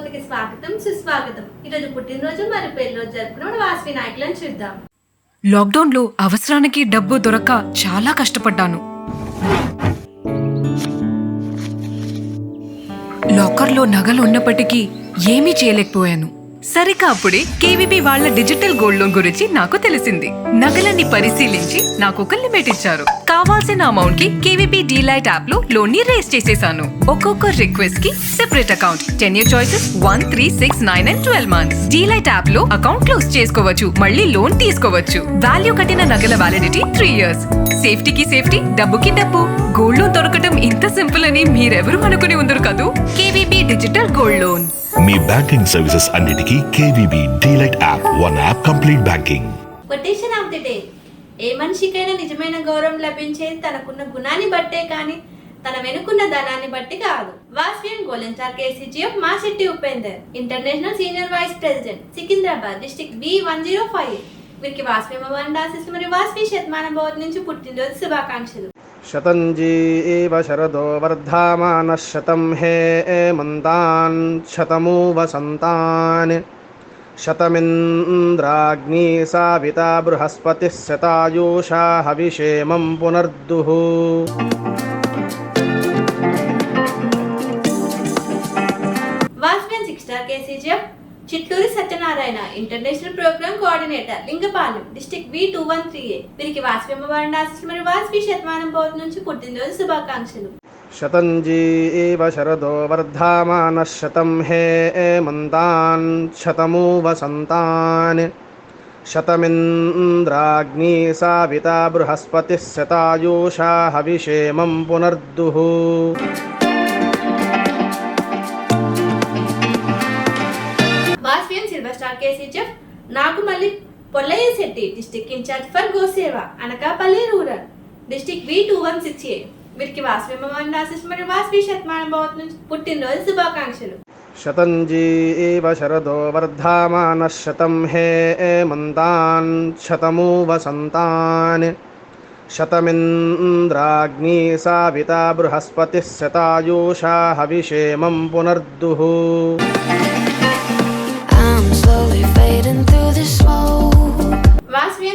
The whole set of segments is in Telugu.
దంపతికి స్వాగతం సుస్వాగతం. ఈరోజు పుట్టినరోజు మరి పెళ్లి రోజు జరుపుకున్న వాసవి నాయకులను చూద్దాం. లాక్డౌన్లో అవసరానికి డబ్బు దొరక్క చాలా కష్టపడ్డాను. లాకర్లో నగలు ఉన్నప్పటికీ ఏమీ చేయలేకపోయాను. సరిగ్గా అప్పుడే కేవీబీ వాళ్ళ డిజిటల్ గోల్డ్ లోన్ గురించి నాకు తెలిసింది. నగలన్నీ పరిశీలించి నాకు ఒక లిమిట్ ఇచ్చారు. కావాల్సిన అమౌంట్ కి కేవీబీ డీలైట్ యాప్ లో లోన్ ని రేస్ చేసేసాను. ఒక్కొక్క రిక్వెస్ట్ కి సెపరేట్ అకౌంట్, 10 year చాయిసెస్ 1, 3, 6, 9 and 12 months. డీలైట్ యాప్ లో అకౌంట్ క్లోజ్ చేసుకోవచ్చు, మళ్ళీ లోన్ తీసుకోవచ్చు. వాల్యూ కట్టిన నగల వ్యాలిడిటీ 3 years. సేఫ్టీకి సేఫ్టీ, డబ్బుకి డబ్బు. గోల్డ్ లోన్ దొరకటం ఇంత సింపుల్ అని మీరెవరూ అనుకుని ఉండరు కదూ. KVB digital gold loan. మీ బ్యాంకింగ్ సర్వీసెస్ అన్నిటికీ KVB DLite app, one app complete banking. Quotation of the day. ఏ మనిషికైనా నిజమైన గౌరవం లభించేది తనకున్న గుణాన్ని బట్టే కానీ తన వెనుకున్న ధనాన్ని బట్టి కాదు. Vasavi golden star KCGF Masetti Upender, international senior vice president, Secunderabad district B105. వీరికి వాసవి అమ్మవారి ఆశీస్సులు మరియు వాసవి శతమాన భవతి నుంచి పుట్టినరోజు శుభాకాంక్షలు. శతంజీవ శరదో వర్ధమానః శతం హే మంతాన్ శతమూ వసంతాన్ శతమింద్రాగ్ని సావితా బృహస్పతిః శతాయూషా హవిషేమం పునర్దుః. Vasavi 6 star KCGF Chittoor Satyanarayana, international programme coordinator, Lingapalem district B213A. వీరికి వాసవి అమ్మవారి ఆశీస్సులు మరియు వాసవి శతమానం భవతి నుంచి పుట్టినరోజు శుభాకాంక్షలు. శతంజీవ శరదో వర్ధమానః శతం హే మంతాన్ శతమూ వసంతాన్ శతమింద్రాగ్ని సావితా బృహస్పతిః శతాయూషా హవిషేమం పునర్దుః. Vasavi silver star KCGF Nagumalli Pollayya Setty, district incharge for Goseva, Anakapalli rural district B216A. వీరికి వాసవి అమ్మవారి ఆశీస్సులు మరియు వాసవి శతమాన భవతి నుంచి పుట్టినరోజు శుభాకాంక్షలు. శతంజీవ శరదో వర్ధమానః శతం హే మంతాన్ శతమూ వసంతాన్ శతమింద్రాగ్ని సావితా బృహస్పతిః శతాయూషా హవిషేమం పునర్దుః. Vasavi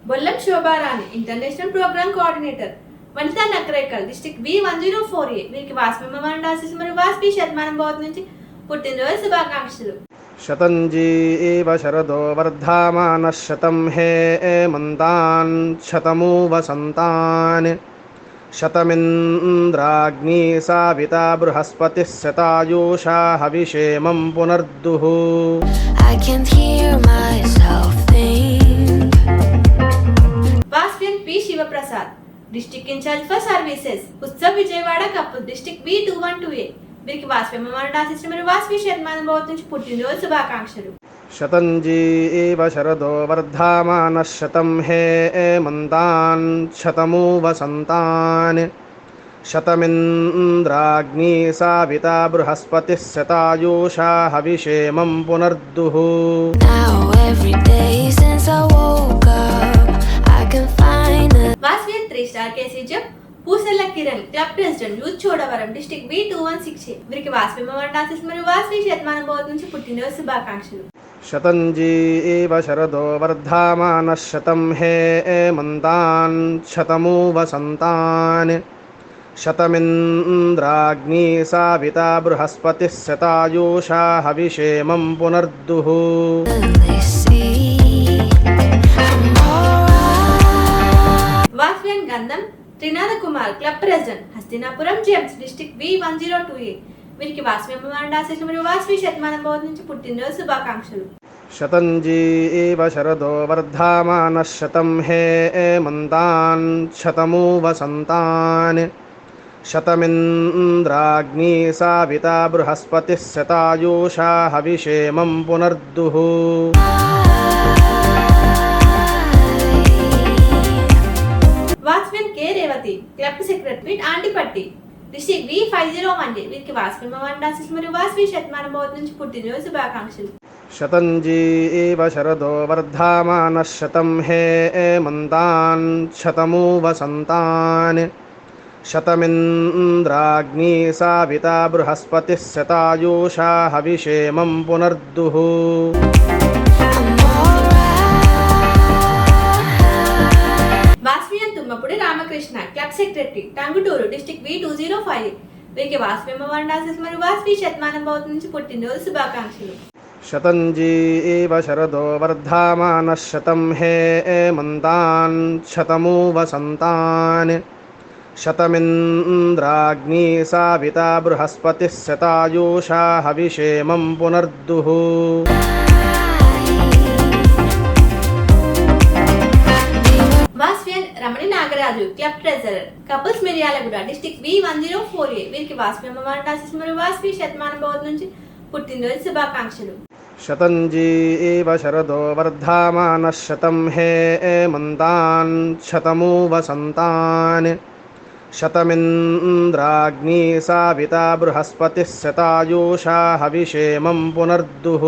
Bollam Shobharani, international programme coordinator, Vanitha Nakrekal district B104A. వీరికి వాసవి అమ్మవారి ఆశీస్సులు మరియు వాసవి శతమానం భవతి నుంచి పుట్టినరోజు శుభాకాంక్షలు. శతంజీవ శరదో వర్ధమానః శతం హే మంతాన్ శతమూ వసంతాన్ శతమింద్రాగ్ని సావితా బృహస్పతిః శతాయూషా హవిషేమం పునర్దుః. Vasavi P Sivaprasad, district incharge for services, Utsav Vijayawada cup district B212A. వీరికి వాసవి అమ్మవారి ఆశీస్సులు మరియు వాసవి శతమానం భవతి నుంచి పుట్టినరోజు శుభాకాంక్షలు. శతంజీవ శరదో వర్ధమానః శతం హే మంతాన్ శతమూ వసంతాన్ శతమింద్రాగ్ని సావితా బృహస్పతిః శతాయూషా హవిషేమం పునర్దుః. Vasavi 3 star KCGF Pusalla Kiran, club president, youth Chodavaram district B216A. వీరికి వాసవి అమ్మవారి ఆశీస్సులు మరియు వాసవి శతమానం భవతి నుంచి పుట్టినరోజు శుభాకాంక్షలు. శతంజీవ శరదో వర్ధమానః శతం హే మంతాన్ శతమూ వసంతాన్ శతమింద్రాగ్ని సావితా బృహస్పతిః శతాయూషా హవిషేమం పునర్దుః. Vasavi Gandham Trinatha Kumar, club president, Hastinapuram gems district B102A. వీరికి వాసవి అమ్మవారి ఆశీస్సులు మరియు వాసవి శతమానం భవతి నుంచి పుట్టినరోజు శుభాకాంక్షలు. శతంజీవ శరదో వర్ధమానః శతం హే మంతాన్ శతమూ వసంతాన్ శతమింద్రాగ్ని సావితా బృహస్పతిః శతాయూషా హవిషేమం పునర్దుః. Vasavi K Revathi, club secretary, Antipatti district B501A. వీరికి వాసవి అమ్మవారి ఆశీస్సులు మరియు వాసవి శతమానం భవతి నుంచి పుట్టినరోజు శుభాకాంక్షలు. శతంజీవ శరదో వర్ధమానః శతం హే మంతాన్ శతమూ వసంతాన్ శతమింద్రాగ్నీ సావితా బృహస్పతిः శతాయూషా హవిషేమం పునర్దుః. Vasavian Tummapudi Ramakrishna, club secretary, Tanguturu, district V205. వీరికి వాస్వి అమ్మవారి మరియు వాస్వి శతమానం భవతి నుంచి పుట్టినరోజు శుభాకాంక్షలు. శతంజీవ శరదో వర్ధమానః శతం హేమంతాన్ శతమూ వసంతాన్. శతమింద్రాగ్నీ సావితా బృహస్పతిः శతాయూషా హవిషేమం పునర్దుః. Vasavian Ramani Nagaraju, club treasurer, couples Miryalaguda, district V104A. వీరికి వాస్వి అమ్మవారి మరియు వాస్వి శతమానం భవతి నుంచి పుట్టినరోజు శుభాకాంక్షలు. శతంజీవ శరదో వర్ధమానః శతం హేమంతాన్ శతమూ వసంతాన్. శతమింద్రాగ్నీ సావితా బృహస్పతిः శతాయూషా హవిషేమం పునర్దుః.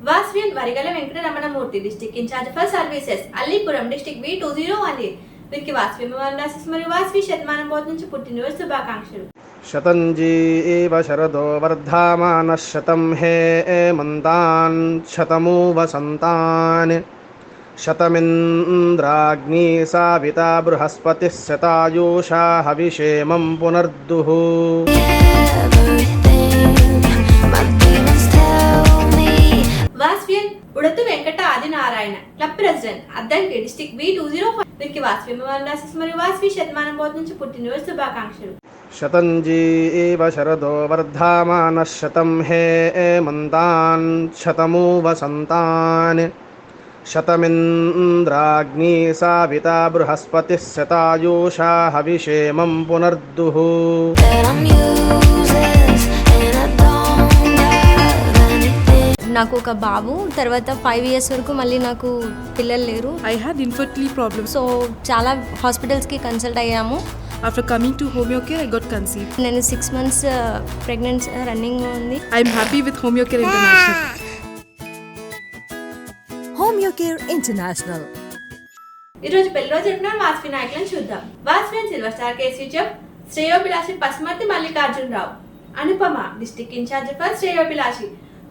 Vasavian Varigala Venkata Ramanamurthy, district incharge for services, Allipuram, district V201A. వీరికి వాస్వి అమ్మవారి మరియు వాస్వి శతమానం భవతి నుంచి పుట్టినరోజు శుభాకాంక్షలు. శతంజీవ శరదో వర్ధమానః శతం హేమంతాన్ శతమూ వసంతాన్. శతమింద్రాగ్నీ సావితా బృహస్పతిः శతాయూషా హవిషేమం పునర్దుః. Vasavian Udathu Venkata Adinarayana, club president, Addanki, district V205. వీరికి వాస్వి అమ్మవారి మరియు వాస్వి శతమానం భవతి నుంచి పుట్టినరోజు శుభాకాంక్షలు. శతంజీవ శరదో వర్ధమానః శతం హేమంతాన్ శతమూ వసంతాన్. శతమింద్రాగ్నీ సావితా బృహస్పతిः శతాయూషా హవిషేమం పునర్దుః. నాకు ఒక బాబు, తర్వాత 5 years వరకు మళ్ళీ నాకు పిల్లలు లేరు. I had infertility problems. So చాలా హాస్పిటల్స్కి కన్సల్ట్ అయ్యాము. After coming to Homeocare, I got conceived. నేను 6 months ప్రెగ్నెన్సీ రన్నింగ్ ఉంది. I'm happy with Homeocare International. Homeocare International. ఈరోజు పెళ్లి రోజు జరుపుకున్న వాస్వి నాయకులను చూద్దాం. Vasavian silver star KC chef శ్రేయోభిలాషి Pasumarthi Mallikarjunarao, Anupama, district incharge for శ్రేయోభిలాషి,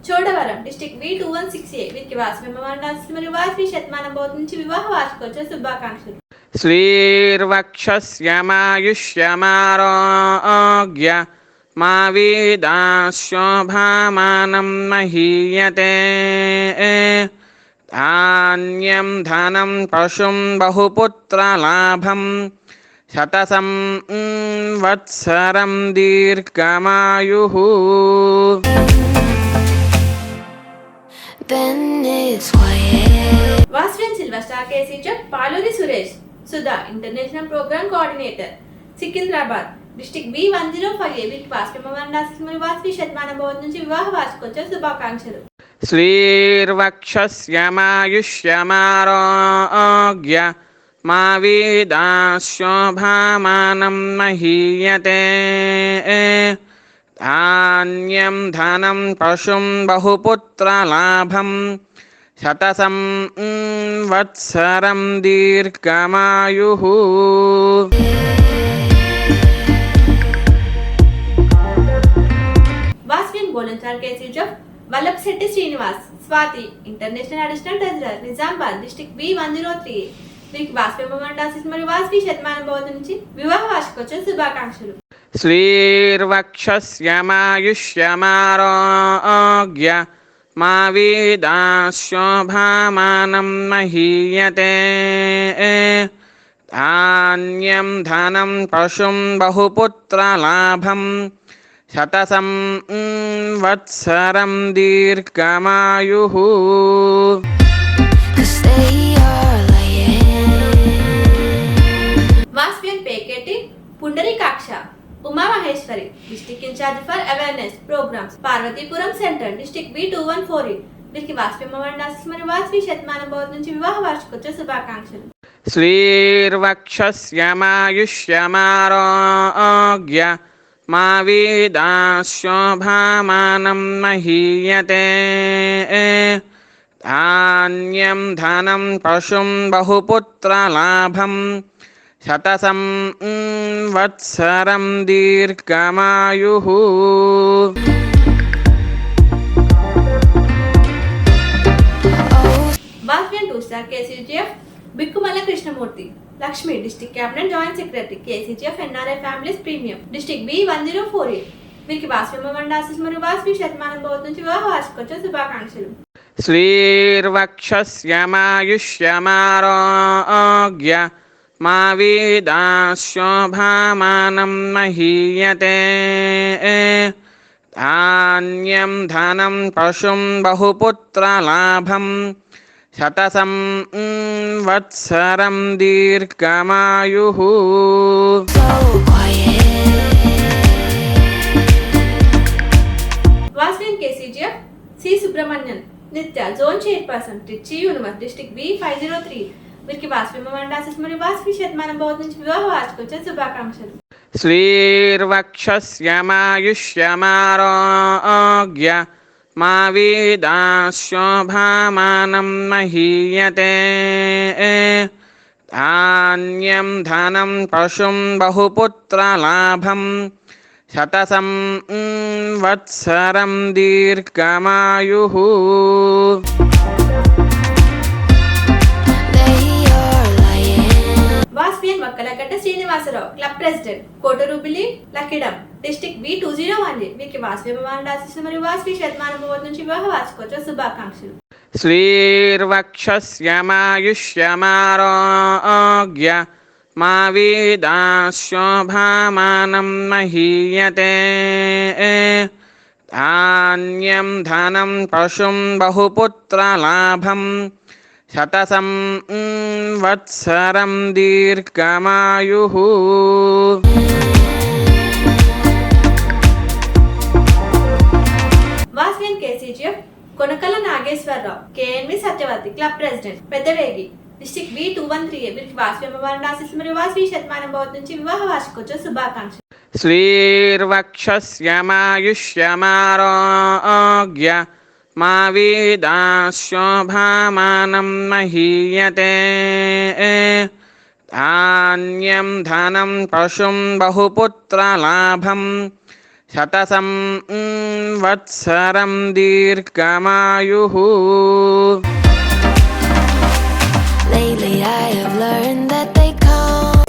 చోడవరం, డిస్ట్రిక్ట్ V216A. వీరికి వాస్వి అమ్మవారి మరియు వాస్వి శతమానం భవతి నుంచి వివాహ వార్షికోత్సవ శుభాకాంక్షలు. శ్రీర్వక్షస్యమాయుష్యమారోగ్య మా వీదాశోభామానం మహీయతే. ధాన్యం ధనం పశుం బహుపుత్రలాభం శతసం వత్సరం దీర్ఘమాయుః. Vasavian silver star KC GF Paluri Suresh, Sudha, international programme coordinator, Secunderabad, district V105A. వీరికి వాస్వి అమ్మవారి మరియు వాస్వి శతమానం భవతి నుంచి వివాహ వార్షికోత్సవ శుభాకాంక్షలు. శ్రీర్వక్షస్యమాయుష్యమారోగ్య మా వీదాశోభామానం మహీయతే. ధాన్యం ధనం పశుం బహుపుత్రలాభం శతసం వత్సరం దీర్ఘమాయుః. వాస్వియన్ గోలంచార్ KC GF Vallabhasetty Srinivas, Swathi, international additional treasurer, Nizamabad, district V103A. వీరికి వాస్వి అమ్మవారి మరియు వాస్వి శతమానం భవతి నుంచి వివాహ వార్షికోత్సవ శుభాకాంక్షలు. శ్రీర్వక్షస్యమాయుష్యమారోగ్య మా వీదాశోభామానం మహీయతే. ధాన్యం ధనం పశుం బహుపుత్రలాభం శతసం వత్సరం దీర్ఘమాయుః. Vasavian Peketi Pundarikaksha, Umamaheswari, district incharge for awareness programmes, Parvathipuram centre, district V214A. వీరికి వాస్వి అమ్మవారి మరియు వాస్వి శతమానం భవతి నుంచి వివాహ వార్షికోత్సవ శుభాకాంక్షలు. శ్రీర్వక్షస్యమాయుష్యమారోగ్య మా వీదాశోభామానం మహీయతే. ధాన్యం ధనం పశుం బహుపుత్రలాభం శతసం వత్సరం దీర్ఘమాయుః. వాస్వియన్ 2-star KCGF Bikkumalla Krishnamurthy Lakshmi district cabinet joint secretary KCGF NRI families premium district B1048 వీరికి వాస్వి మండాసిస్ మరియు వాస్వి శతమానం భవతి నుంచి వివాహ వార్షికోత్సవ శుభాకాంక్షలు. శ్రీర్వక్షస్యమాయుష్యమారోగ్య మా వీదాశోభామానం మహీయతే. ధాన్యం ధనం పశుం బహుపుత్రలాభం శతసం వత్సరం దీర్ఘమాయుః. వాస్వియన్ కేసీజీఎఫ్ సి సుబ్రహ్మణ్యన్ నిత్య zone chairperson Trichy universe district B503 వీరికి వాస్వి మండాసిస్ మరియు వాస్వి శతమానం భవతి నుంచి వివాహ వార్షికోత్సవ శుభాకాంక్షలు. శ్రీర్వక్షస్యమాయుష్యమారోగ్య మా వీదాశోభామానం మహీయతే. ధాన్యం ధనం పశుం బహుపుత్రలాభం శతసం వత్సరం దీర్ఘమాయుః. Vasavian Vakkalagadda Srinivasarao club president Kotarubili Lakkidam district B201 వీరికి వాస్వి మండాసిస్ మరియు వాస్వి శతమానం భవతి నుంచి వివాహ వార్షికోత్సవ శుభాకాంక్షలు. శ్రీర్వక్షస్యమాయుష్యమారోగ్య మా వీదాశోభామానం మహీయతే. ధాన్యం ధనం పశుం బహుపుత్రలాభం శతసం వత్సరం దీర్ఘమాయుః. Vasavian KCGF Konakala Nageswararao KNV Satyavathi club president Peddavegi district B213 వీరికి వాస్వి మండాసిస్ మరియు వాస్వి శతమానం భవతి నుంచి వివాహ వార్షికోత్సవ శుభాకాంక్షలు. శ్రీర్వక్షస్యమాయుష్యమారోగ్య మా వీదాశోభామానం మహీయతే. ధాన్యం ధనం పశుం బహుపుత్రలాభం శతసం వత్సరం దీర్ఘమాయుః. Lately I have learned that they come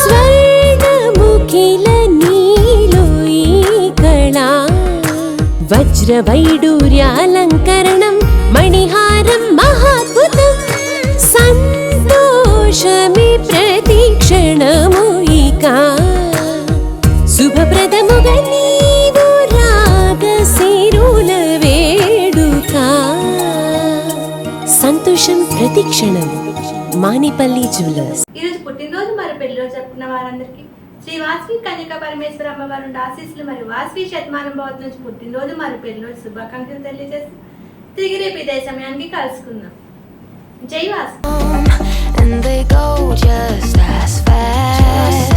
స్వర్ణముఖిల నీలో ఈ కళా వజ్రవైడూర్యాలంకరణం మణిహారం మహాద్భుతం సంతోషమి ప్రతిక్షణము ఇక శుభప్రదముగా నీవు రాగశిరుల వేడుక సంతోషం ప్రతిక్షణం మానిపల్లి జ్యువెలర్స్. ఈరోజు పుట్టినరోజు మరియు పెళ్లిరోజు జరుపుకున్న వారందరికీ శ్రీ వాస్వి కన్యక పరమేశ్వర అమ్మవారు ఆశీస్సులు మరియు వాస్వి శతమానం భవతి నుంచి పుట్టినరోజు మరియు పెళ్లిరోజు శుభాకాంక్షలు తెలియజేస్తూ తిరిగి రేపు ఇదే సమయానికి కలుసుకుందాం. జై Vasvi. And they go just as fast.